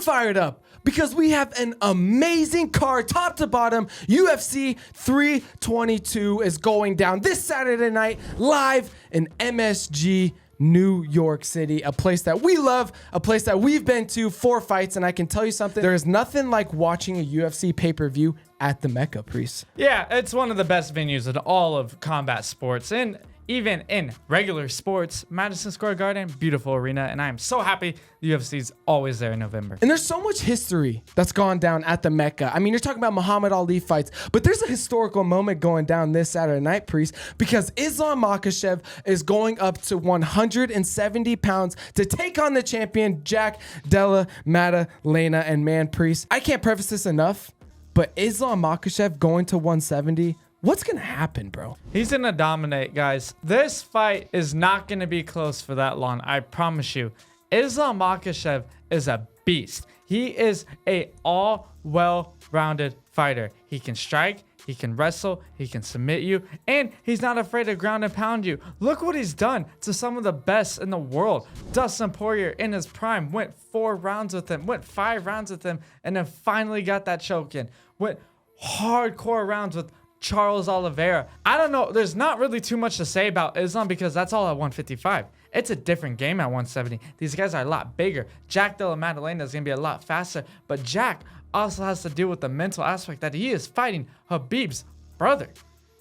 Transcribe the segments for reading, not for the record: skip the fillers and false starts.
fired up because we have an amazing card top to bottom. UFC 322 is going down this Saturday night live in MSG, New York City, a place that we love, a place that we've been to for fights. And I can tell you something, there is nothing like watching a UFC pay-per-view at the Mecca, Priest. Yeah, it's one of the best venues in all of combat sports. And even in regular sports, Madison Square Garden, beautiful arena, and I am so happy the UFC is always there in November. And there's so much history that's gone down at the Mecca. I mean, you're talking about Muhammad Ali fights, but there's a historical moment going down this Saturday night, Priest, because Islam Makhachev is going up to 170 pounds to take on the champion, Jack Della Maddalena. And man, Priest, I can't preface this enough, but Islam Makhachev going to 170, what's going to happen, bro? He's going to dominate, guys. This fight is not going to be close for that long. I promise you. Islam Makhachev is a beast. He is a all well-rounded fighter. He can strike, he can wrestle, he can submit you, and he's not afraid to ground and pound you. Look what he's done to some of the best in the world. Dustin Poirier in his prime went 4 rounds with him, went 5 rounds with him, and then finally got that choke in. Went hardcore rounds with Charles Oliveira. I don't know. There's not really too much to say about Islam because that's all at 155. It's a different game at 170. These guys are a lot bigger. Jack Della Maddalena is going to be a lot faster. But Jack also has to deal with the mental aspect that he is fighting Khabib's brother.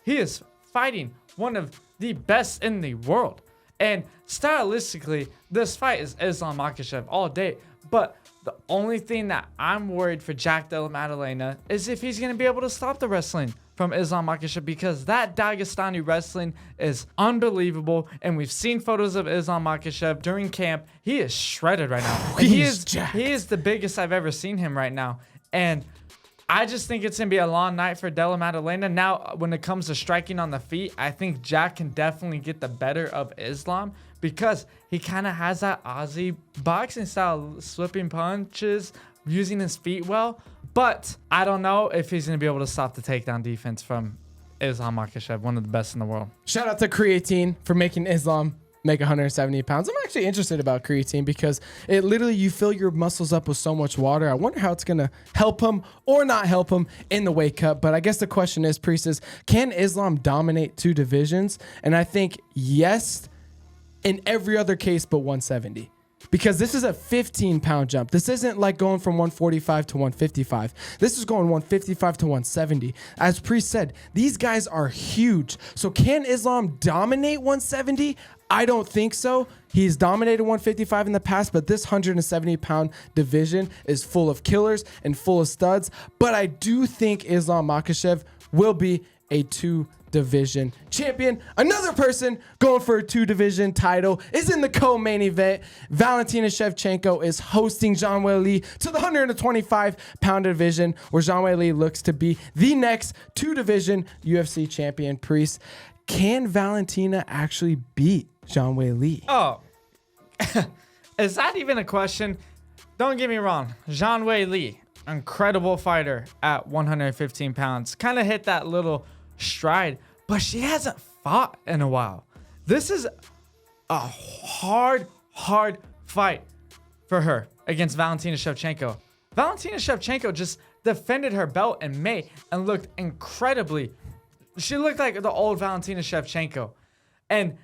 He is fighting one of the best in the world. And stylistically, this fight is Islam Makhachev all day. But the only thing that I'm worried for Jack Della Maddalena is if he's going to be able to stop the wrestling from Islam Makhachev, because that Dagestani wrestling is unbelievable. And we've seen photos of Islam Makhachev during camp. He is shredded right now. He is the biggest I've ever seen him right now. And I just think it's going to be a long night for Della Maddalena. Now, when it comes to striking on the feet, I think Jack can definitely get the better of Islam because he kind of has that Aussie boxing style, slipping punches, using his feet well. But I don't know if he's going to be able to stop the takedown defense from Islam Makhachev, one of the best in the world. Shout out to creatine for making Islam make 170 pounds. I'm actually interested about creatine because it literally, you fill your muscles up with so much water. I wonder how it's going to help him or not help him in the weight cut. But I guess the question is, Priest, is can Islam dominate 2 divisions? And I think yes, in every other case but 170. Because this is a 15-pound jump. This isn't like going from 145 to 155. This is going 155 to 170. As Priest said, these guys are huge. So can Islam dominate 170? I don't think so. He's dominated 155 in the past, but this 170-pound division is full of killers and full of studs. But I do think Islam Makhachev will be a 2-division champion. Another person going for a 2-division title is in the co-main event. Valentina Shevchenko is hosting Zhang Weili to the 125-pound division, where Zhang Weili looks to be the next 2-division UFC champion. Priest, can Valentina actually beat Zhang Weili? Oh, is that even a question? Don't get me wrong. Zhang Weili, incredible fighter at 115 pounds. Kind of hit that little stride, but she hasn't fought in a while. This is a hard fight for her against Valentina Shevchenko. Valentina Shevchenko just defended her belt in May and looked incredibly. She looked like the old Valentina Shevchenko. And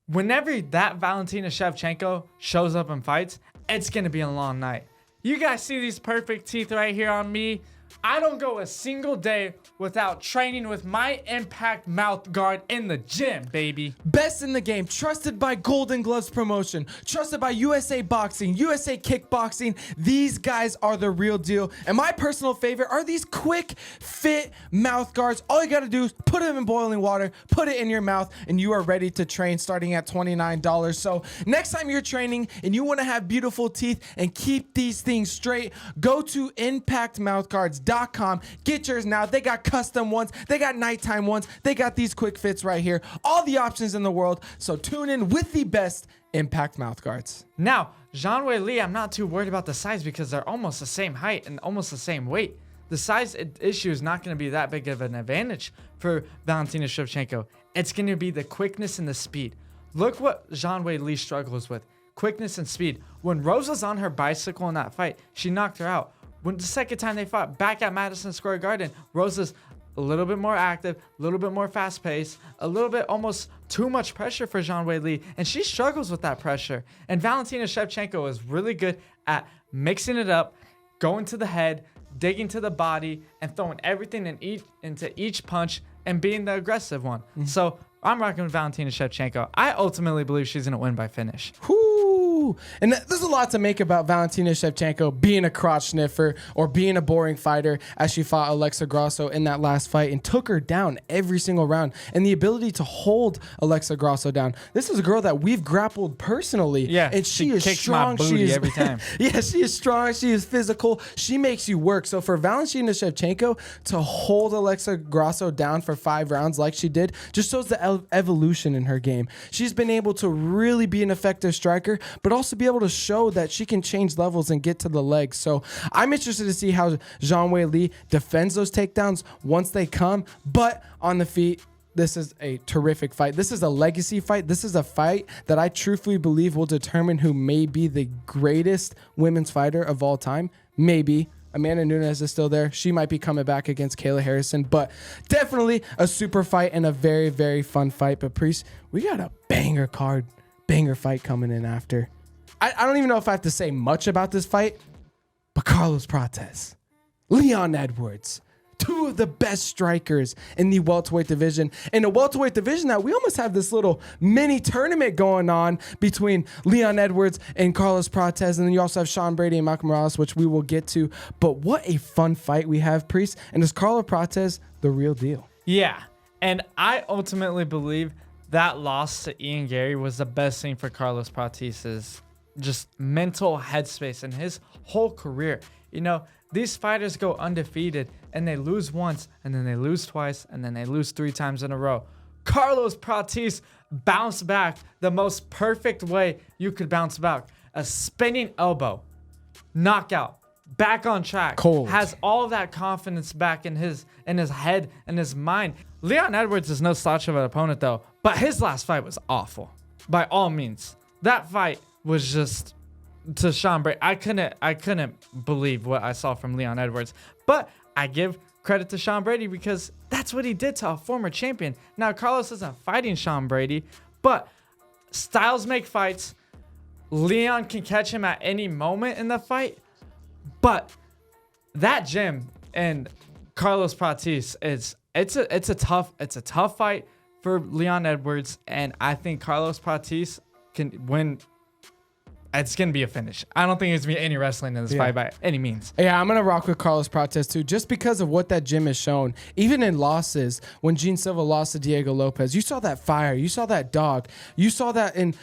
whenever that Valentina Shevchenko shows up and fights, it's going to be a long night. You guys see these perfect teeth right here on me? I don't go a single day without training with my Impact mouth guard in the gym, baby. Best in the game, trusted by Golden Gloves Promotion, trusted by USA Boxing, USA Kickboxing. These guys are the real deal. And my personal favorite are these quick fit mouth guards. All you got to do is put them in boiling water, put it in your mouth, and you are ready to train starting at $29. So next time you're training and you want to have beautiful teeth and keep these things straight, go to impactmouthguards.com. Get yours now. They got custom ones. They got nighttime ones. They got these quick fits right here. All the options in the world. So tune in with the best Impact mouth guards. Now, Zhang Weili, I'm not too worried about the size because they're almost the same height and almost the same weight. The size issue is not going to be that big of an advantage for Valentina Shevchenko. It's going to be the quickness and the speed. Look what Zhang Weili struggles with. quickness and speed. When Rose was on her bicycle in that fight, she knocked her out. When the second time they fought back at Madison Square Garden, Rose is a little bit more active, a little bit more fast-paced, a little bit almost too much pressure for Zhang Weili, and she struggles with that pressure. And Valentina Shevchenko is really good at mixing it up, going to the head, digging to the body, and throwing everything into each punch and being the aggressive one. So I'm rocking with Valentina Shevchenko. I ultimately believe she's going to win by finish. Whoo! And there's a lot to make about Valentina Shevchenko being a crotch sniffer or being a boring fighter, as she fought Alexa Grasso in that last fight and took her down every single round. And the ability to hold Alexa Grasso down. This is a girl that we've grappled personally. Yeah, and she is kicks strong. my booty She is, every time. Yeah, she is strong. She is physical. She makes you work. So for Valentina Shevchenko to hold Alexa Grasso down for 5 rounds like she did just shows the evolution in her game. She's been able to really be an effective striker, but also be able to show that she can change levels and get to the legs. So I'm interested to see how Zhang Weili defends those takedowns once they come. But on the feet, this is a terrific fight. This is a legacy fight. This is a fight that I truthfully believe will determine who may be the greatest women's fighter of all time. Maybe. Amanda Nunes is still there. She might be coming back against Kayla Harrison, but definitely a super fight and a very, very fun fight. But Priest, we got a banger fight coming in after. I don't even know if I have to say much about this fight, but Carlos Prates, Leon Edwards, 2 of the best strikers in the welterweight division. In the welterweight division, that we almost have this little mini tournament going on between Leon Edwards and Carlos Prates. And then you also have Sean Brady and Malcolm Morales, which we will get to. But what a fun fight we have, Priest. And is Carlos Prates the real deal? Yeah. And I ultimately believe that loss to Ian Gary was the best thing for Carlos Prates' just mental headspace and his whole career. You know, these fighters go undefeated and they lose once and then they lose twice and then they lose 3 times in a row. Carlos Prates bounced back the most perfect way you could bounce back. A spinning elbow, knockout, back on track. Cold. Has all of that confidence back in his head and his mind. Leon Edwards is no slouch of an opponent though, but his last fight was awful. By all means. That fight was just to Sean Brady. I couldn't believe what I saw from Leon Edwards. But I give credit to Sean Brady because that's what he did to a former champion. Now Carlos isn't fighting Sean Brady, but styles make fights. Leon can catch him at any moment in the fight. But that gym and Carlos Prates it's a tough fight for Leon Edwards, and I think Carlos Prates can win. It's going to be a finish. I don't think there's going to be any wrestling in this fight by any means. Yeah, I'm going to rock with Carlos Prates too, just because of what that gym has shown. Even in losses, when Gene Silva lost to Diego Lopez, you saw that fire. You saw that dog. You saw that in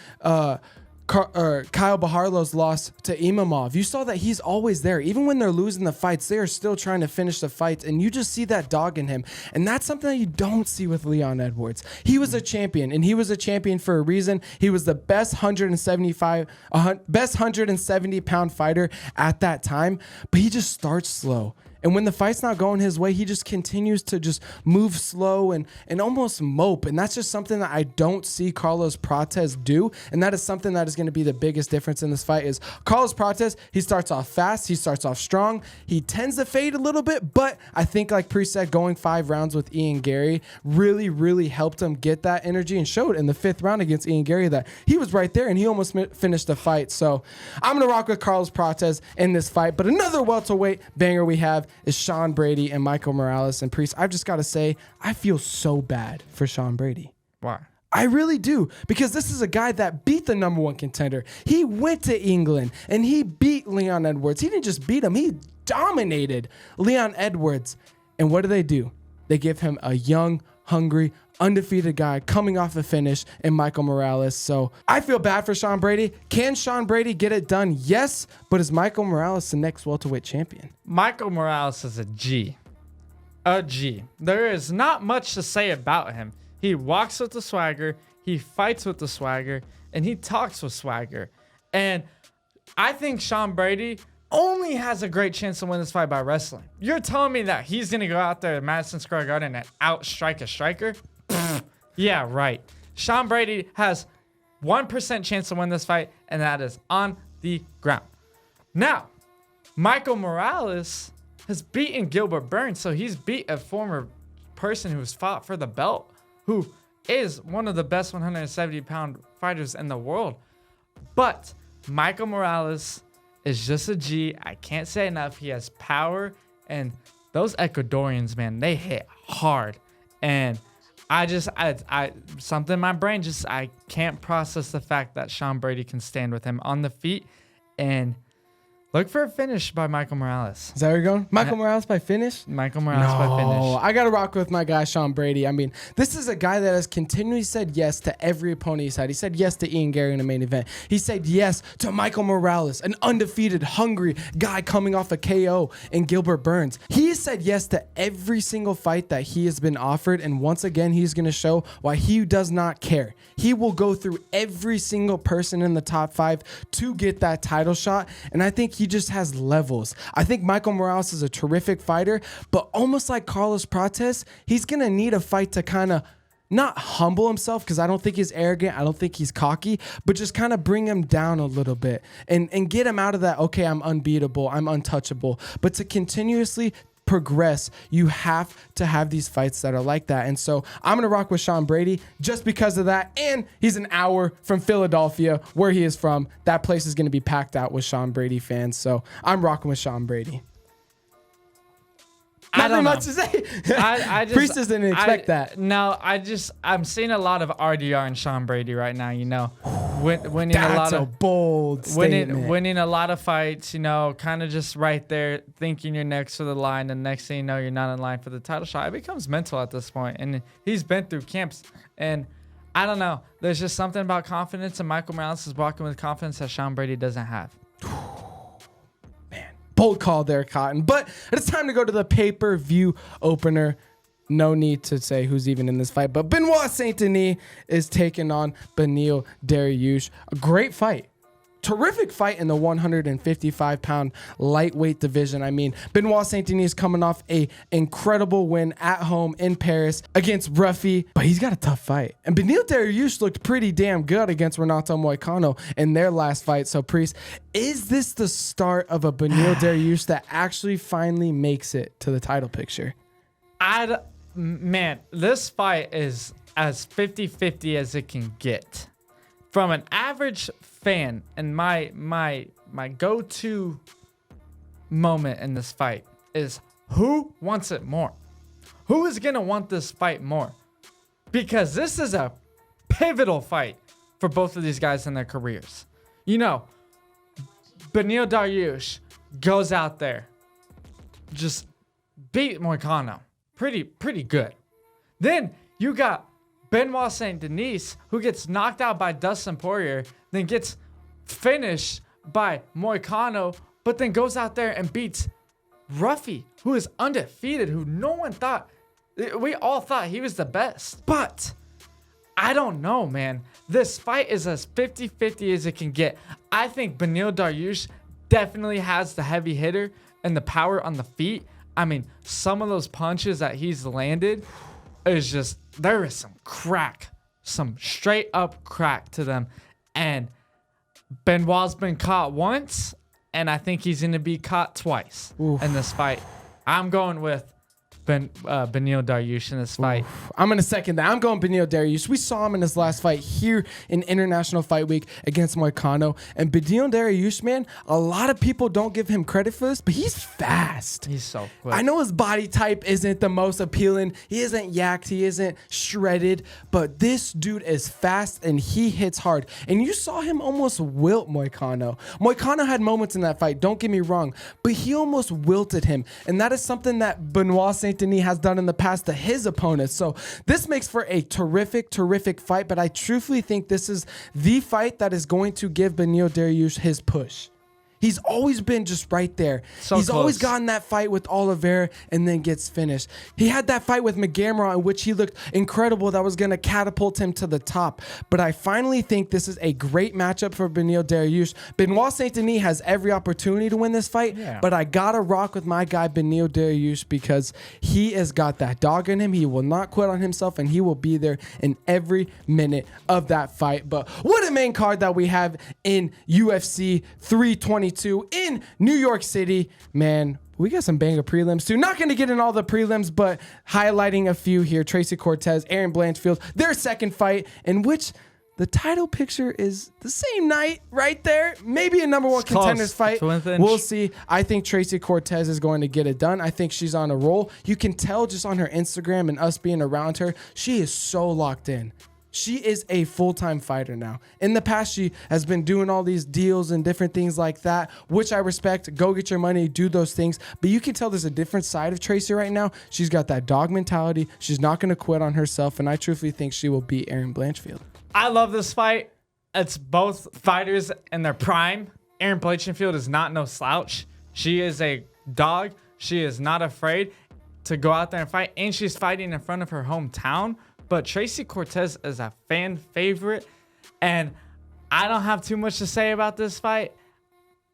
Kyle Baharlo's loss to Imamov. You saw that he's always there. Even when they're losing the fights, they are still trying to finish the fights, and you just see that dog in him. And that's something that you don't see with Leon Edwards. He was a champion, and he was a champion for a reason. He was the best 170-pound fighter at that time, but he just starts slow. And when the fight's not going his way, he just continues to just move slow and almost mope. And that's just something that I don't see Carlos Prates do. And that is something that is going to be the biggest difference in this fight is Carlos Prates, he starts off fast. He starts off strong. He tends to fade a little bit. But I think, like Priest said, going 5 rounds with Ian Gary really, really helped him get that energy and showed in the 5th round against Ian Gary that he was right there and he almost finished the fight. So I'm going to rock with Carlos Prates in this fight. But another welterweight banger we have is Sean Brady and Michael Morales. And Priest, I've just got to say, I feel so bad for Sean Brady. Why? I really do, because this is a guy that beat the number 1 contender. He went to England and he beat Leon Edwards. He didn't just beat him, he dominated Leon Edwards. And what do? They give him a young, hungry, undefeated guy coming off a finish in Michael Morales. So I feel bad for Sean Brady. Can Sean Brady get it done? Yes. But is Michael Morales the next welterweight champion? Michael Morales is a G. A G. There is not much to say about him. He walks with the swagger, he fights with the swagger, and he talks with swagger. And I think Sean Brady only has a great chance to win this fight by wrestling. You're telling me that he's going to go out there at Madison Square Garden and outstrike a striker? Yeah, right. Sean Brady has 1% chance to win this fight, and that is on the ground. Now, Michael Morales has beaten Gilbert Burns, so he's beat a former person who's fought for the belt, who is one of the best 170-pound fighters in the world. But Michael Morales is just a G. I can't say enough. He has power, and those Ecuadorians, man, they hit hard. And I something in my brain I can't process the fact that Sean Brady can stand with him on the feet. And look for a finish by Michael Morales. Is that where you're going? Michael Morales by finish? Michael Morales by finish. I got to rock with my guy, Sean Brady. I mean, this is a guy that has continually said yes to every opponent he's had. He said yes to Ian Gary in the main event. He said yes to Michael Morales, an undefeated, hungry guy coming off a KO in Gilbert Burns. He has said yes to every single fight that he has been offered. And once again, he's going to show why he does not care. He will go through every single person in the top 5 to get that title shot. And I think he just has levels. I think Michael Morales is a terrific fighter, but almost like Carlos Prates, he's going to need a fight to kind of not humble himself, because I don't think he's arrogant. I don't think he's cocky, but just kind of bring him down a little bit and get him out of that, okay, I'm unbeatable, I'm untouchable. But to continuously progress, you have to have these fights that are like that. And so I'm gonna rock with Sean Brady just because of that. And he's an hour from Philadelphia, where he is from. That place is gonna be packed out with Sean Brady fans. So I'm rocking with Sean Brady. I don't know. Much to say. I just, Priest didn't expect that. No, I'm seeing a lot of RDR in Sean Brady right now. You know, winning That's a lot a of bold statement. winning a lot of fights. You know, kind of just right there, thinking you're next for the line, and next thing you know, you're not in line for the title shot. It becomes mental at this point, and he's been through camps, and I don't know. There's just something about confidence, and Michael Morales is walking with confidence that Sean Brady doesn't have. Bold call there, Cotton. But it's time to go to the pay-per-view opener. No need to say who's even in this fight, but Benoit Saint Denis is taking on Beneil Dariush. A great fight. Terrific fight in the 155-pound lightweight division. I mean, Benoit Saint Denis is coming off a incredible win at home in Paris against Ruffy, but he's got a tough fight. And Beneil Dariush looked pretty damn good against Renato Moicano in their last fight. So, Priest, is this the start of a Beneil Dariush that actually finally makes it to the title picture? Man, this fight is as 50-50 as it can get. From an average fan, and my go-to moment in this fight is, who wants it more? Who is going to want this fight more? Because this is a pivotal fight for both of these guys in their careers. You know, Beneil Dariush goes out there, just beat Moicano. Pretty good. Then you got Benoit Saint Denis, who gets knocked out by Dustin Poirier, then gets finished by Moicano, but then goes out there and beats Ruffy, who is undefeated, who no one thought, we all thought he was the best. But I don't know, man. This fight is as 50-50 as it can get. I think Beneil Dariush definitely has the heavy hitter and the power on the feet. I mean, some of those punches that he's landed is just, there is some crack, some straight up crack to them. And Benoit's been caught once, and I think he's going to be caught twice in this fight. I'm going with Beneil Dariush in this fight. I'm going to second that. I'm going Beneil Dariush. We saw him in his last fight here in International Fight Week against Moicano. And Beneil Dariush, man, a lot of people don't give him credit for this, but he's fast. He's so quick. I know his body type isn't the most appealing. He isn't yacked. He isn't shredded. But this dude is fast, and he hits hard. And you saw him almost wilt Moicano. Moicano had moments in that fight, don't get me wrong, but he almost wilted him. And that is something that Benoit Saint Denis has done in the past to his opponents. So this makes for a terrific fight, but I truthfully think this is the fight that is going to give Beneil Dariush his push. He's always been just right there. So He's close. always gotten that fight with Oliveira and then gets finished. He had that fight with McGamrot in which he looked incredible. That was going to catapult him to the top. But I finally think this is a great matchup for Benoit Dariush. Benoit Saint Denis has every opportunity to win this fight, but I got to rock with my guy Benoit Dariush because he has got that dog in him. He will not quit on himself, and he will be there in every minute of that fight. But what a main card that we have in UFC 322 in New York City. Man, we got some banger prelims too. Not going to get in all the prelims, but highlighting a few here. Tracy Cortez, Erin Blanchfield, their second fight, in which the title picture is the same night right there. Maybe a number one contenders fight. We'll see. I think Tracy Cortez is going to get it done. I think she's on a roll. You can tell just on her Instagram and us being around her, she is so locked in. She is a full-time fighter now. In the past, she has been doing all these deals and different things like that, which I respect. Go get your money, do those things. But you can tell there's a different side of Tracy right now. She's got that dog mentality. She's not going to quit on herself, and I truthfully think she will beat Erin Blanchfield. I love this fight. It's both fighters in their prime. Erin Blanchfield is not no slouch. She is a dog. She is not afraid to go out there and fight, and she's fighting in front of her hometown. But Tracy Cortez is a fan favorite, and I don't have too much to say about this fight.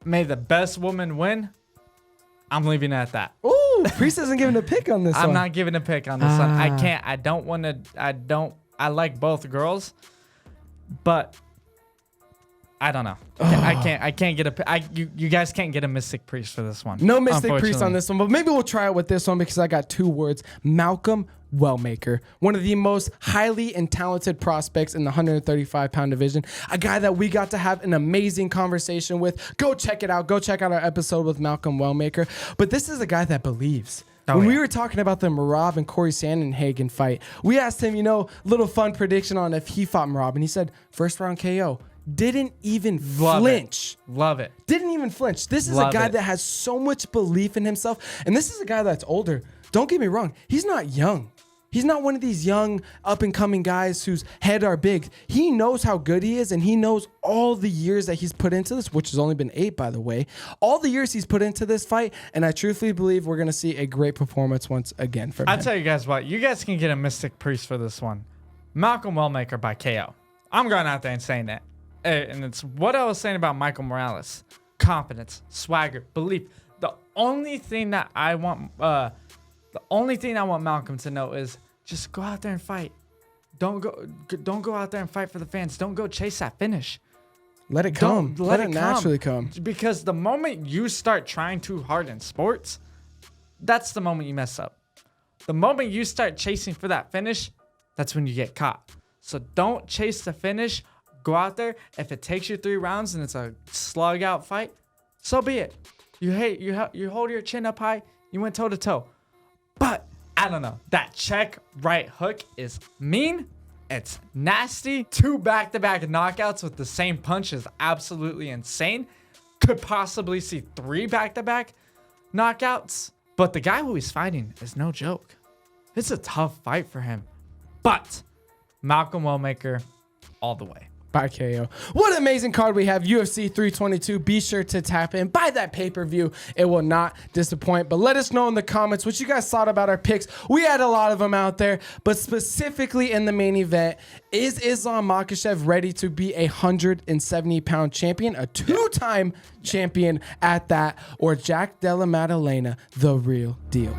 May the best woman win. I'm leaving it at that. Ooh, Priest isn't giving a pick on this one. I'm not giving a pick on this one. I can't. I don't want to. I like both girls, but I don't know. I can't get a. You guys can't get a Mystic Priest for this one. No Mystic Priest on this one, but maybe we'll try it with this one because I got two words. Malcolm Wellmaker, one of the most highly and talented prospects in the 135-pound division. A guy that we got to have an amazing conversation with. Go check it out. Go check out our episode with Malcolm Wellmaker. But this is a guy that believes. When we were talking about the Merab and Corey Sandhagen fight, we asked him, little fun prediction on if he fought Merab, and he said first round KO. Didn't even flinch. Love it. Didn't even flinch. This is a guy that has so much belief in himself. And this is a guy that's older. Don't get me wrong. He's not young. He's not one of these young up-and-coming guys whose head are big. He knows how good he is, and he knows all the years that he's put into this, which has only been 8, by the way. All the years he's put into this fight, and I truthfully believe we're going to see a great performance once again from him. I'll tell you guys what. You guys can get a Mystic Priest for this one. Malcolm Wellmaker by KO. I'm going out there and saying that. And it's what I was saying about Michael Morales. Confidence, swagger, belief. The only thing that I want Malcolm to know is just go out there and fight. Don't go out there and fight for the fans. Don't go chase that finish. Let it come. Let it naturally come. Because the moment you start trying too hard in sports, that's the moment you mess up. The moment you start chasing for that finish, that's when you get caught. So don't chase the finish. Go out there. If it takes you 3 rounds and it's a slug out fight, so be it. You hold your chin up high. You went toe to toe. But I don't know. That check right hook is mean. It's nasty. 2 back-to-back knockouts with the same punch is absolutely insane. Could possibly see 3 back-to-back knockouts. But the guy who he's fighting is no joke. It's a tough fight for him. But Malcolm Wellmaker all the way. By KO. What an amazing card we have. UFC 322. Be sure to tap in. Buy that pay-per-view. It will not disappoint. But let us know in the comments what you guys thought about our picks. We had a lot of them out there. But specifically in the main event, is Islam Makhachev ready to be a 170-pound champion? A 2-time champion at that? Or Jack Della Maddalena, the real deal?